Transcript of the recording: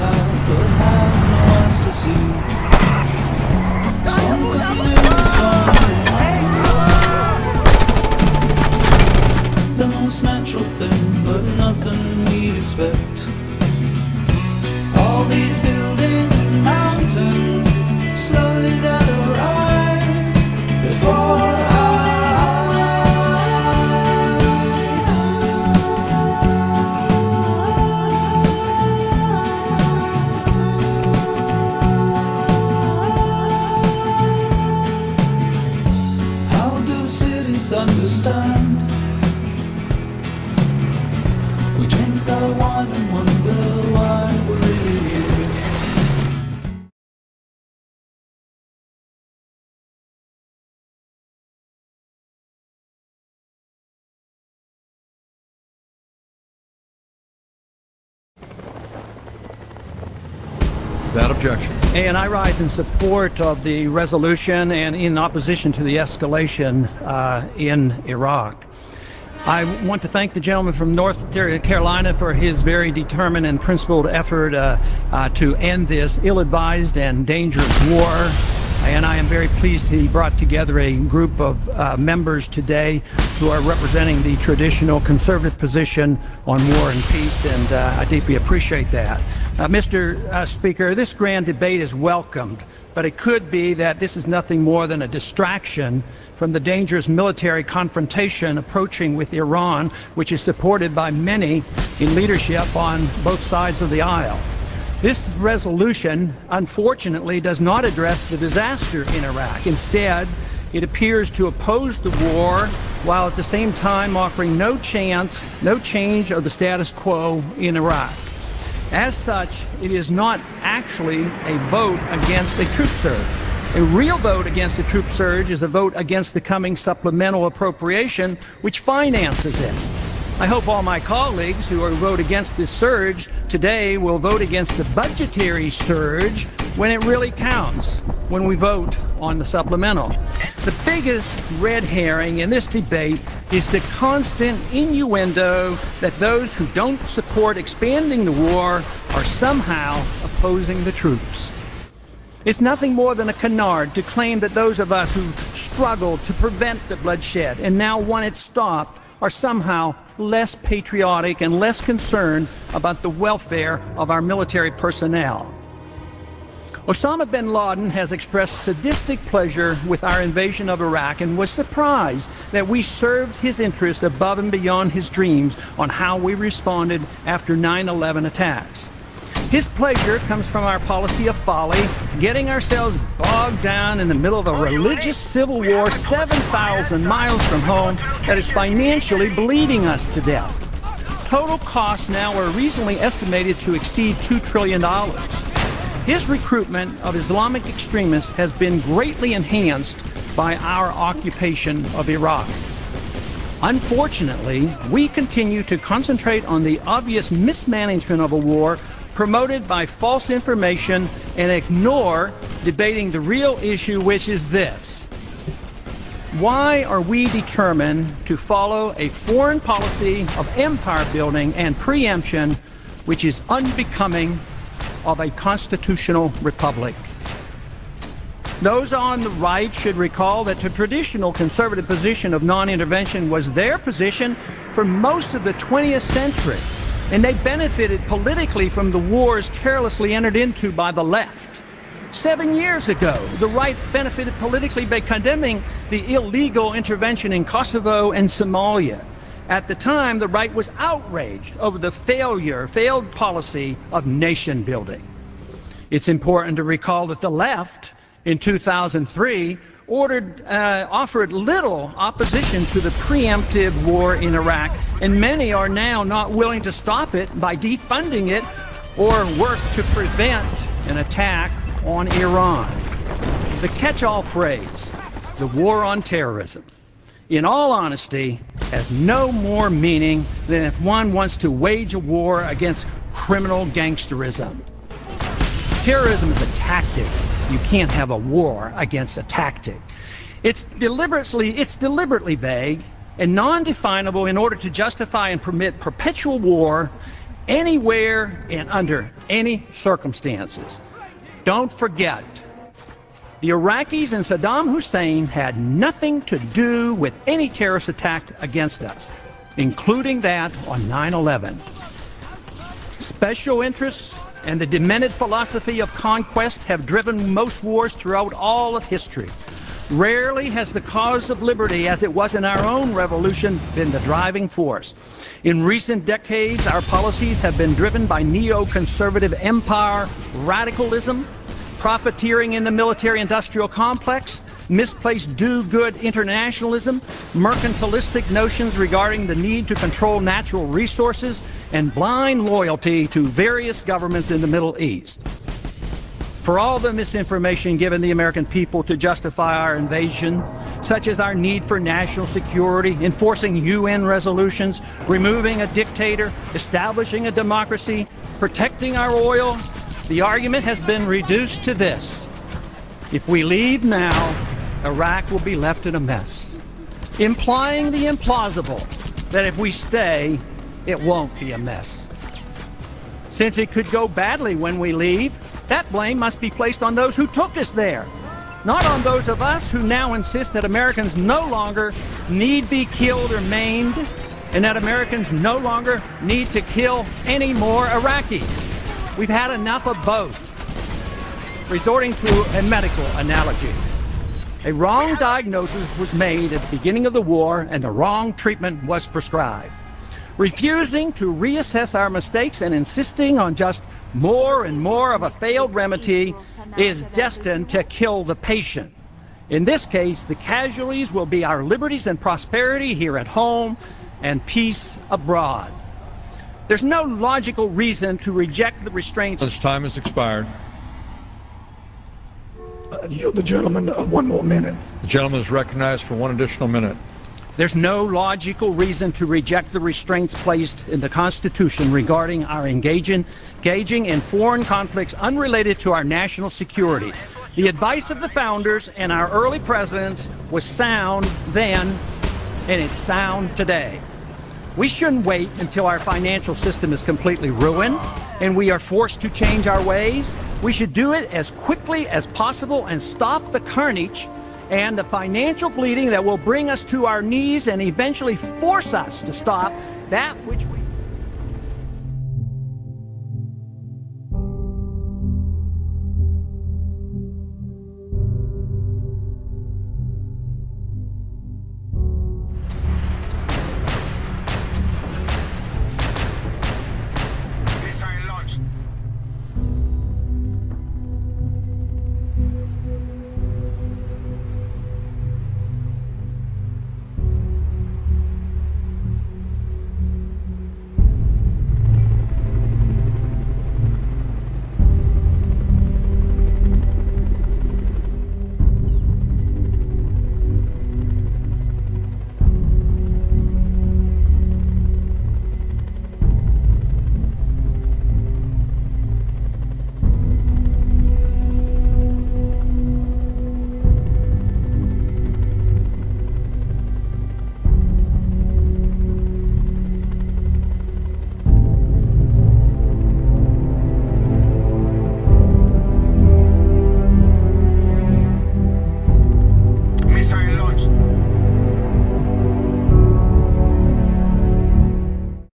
out, but have no eyes to see. Something new is gone. The most natural thing, but nothing we'd expect. All these buildings and mountains, slowly they'll rise before our understand. We drink our wine and wonder why we're really here. Without objection. And I rise in support of the resolution and in opposition to the escalation in Iraq. I want to thank the gentleman from North Carolina for his very determined and principled effort to end this ill-advised and dangerous war. And I am very pleased he brought together a group of members today who are representing the traditional conservative position on war and peace, and I deeply appreciate that. Mr. Speaker, this grand debate is welcomed, but it could be that this is nothing more than a distraction from the dangerous military confrontation approaching with Iran, which is supported by many in leadership on both sides of the aisle. This resolution, unfortunately, does not address the disaster in Iraq. Instead, it appears to oppose the war while at the same time offering no change of the status quo in Iraq. As such, it is not actually a vote against a troop surge. A real vote against a troop surge is a vote against the coming supplemental appropriation, which finances it. I hope all my colleagues who vote against this surge today will vote against the budgetary surge when it really counts, when we vote on the supplemental. The biggest red herring in this debate is the constant innuendo that those who don't support expanding the war are somehow opposing the troops. It's nothing more than a canard to claim that those of us who struggled to prevent the bloodshed and now want it stopped are somehow less patriotic and less concerned about the welfare of our military personnel. Osama bin Laden has expressed sadistic pleasure with our invasion of Iraq and was surprised that we served his interests above and beyond his dreams on how we responded after 9/11 attacks. His pleasure comes from our policy of folly, getting ourselves bogged down in the middle of a religious civil war 7,000 miles from home that is financially bleeding us to death. Total costs now are reasonably estimated to exceed $2 trillion. His recruitment of Islamic extremists has been greatly enhanced by our occupation of Iraq. Unfortunately, we continue to concentrate on the obvious mismanagement of a war promoted by false information and ignore debating the real issue, which is this. Why are we determined to follow a foreign policy of empire building and preemption which is unbecoming of a constitutional republic? Those on the right should recall that the traditional conservative position of non-intervention was their position for most of the 20th century. And they benefited politically from the wars carelessly entered into by the left. 7 years ago, the right benefited politically by condemning the illegal intervention in Kosovo and Somalia. At the time, the right was outraged over the failed policy of nation building. It's important to recall that the left, in 2003, offered little opposition to the preemptive war in Iraq, and many are now not willing to stop it by defunding it or work to prevent an attack on Iran. The catch-all phrase, the war on terrorism, in all honesty, has no more meaning than if one wants to wage a war against criminal gangsterism. Terrorism is a tactic. You can't have a war against a tactic. It's deliberately vague and non-definable in order to justify and permit perpetual war anywhere and under any circumstances. Don't forget, the Iraqis and Saddam Hussein had nothing to do with any terrorist attack against us, including that on 9/11. Special interests and the demented philosophy of conquest have driven most wars throughout all of history. Rarely has the cause of liberty, as it was in our own revolution, been the driving force. In recent decades, our policies have been driven by neoconservative empire radicalism, profiteering in the military-industrial complex, misplaced do-good internationalism, mercantilistic notions regarding the need to control natural resources, and blind loyalty to various governments in the Middle East. For all the misinformation given the American people to justify our invasion, such as our need for national security, enforcing UN resolutions, removing a dictator, establishing a democracy, protecting our oil, the argument has been reduced to this: if we leave now, Iraq will be left in a mess, implying the implausible that if we stay, it won't be a mess. Since it could go badly when we leave, that blame must be placed on those who took us there, not on those of us who now insist that Americans no longer need be killed or maimed, and that Americans no longer need to kill any more Iraqis. We've had enough of both. Resorting to a medical analogy, a wrong diagnosis was made at the beginning of the war and the wrong treatment was prescribed. Refusing to reassess our mistakes and insisting on just more and more of a failed remedy is destined to kill the patient. In this case, the casualties will be our liberties and prosperity here at home and peace abroad. There's no logical reason to reject the restraints. This time has expired. Yield the gentleman one more minute. The gentleman is recognized for one additional minute. There's no logical reason to reject the restraints placed in the Constitution regarding our engaging in foreign conflicts unrelated to our national security. The advice of the founders and our early presidents was sound then, and it's sound today. We shouldn't wait until our financial system is completely ruined and we are forced to change our ways. We should do it as quickly as possible and stop the carnage and the financial bleeding that will bring us to our knees and eventually force us to stop that which we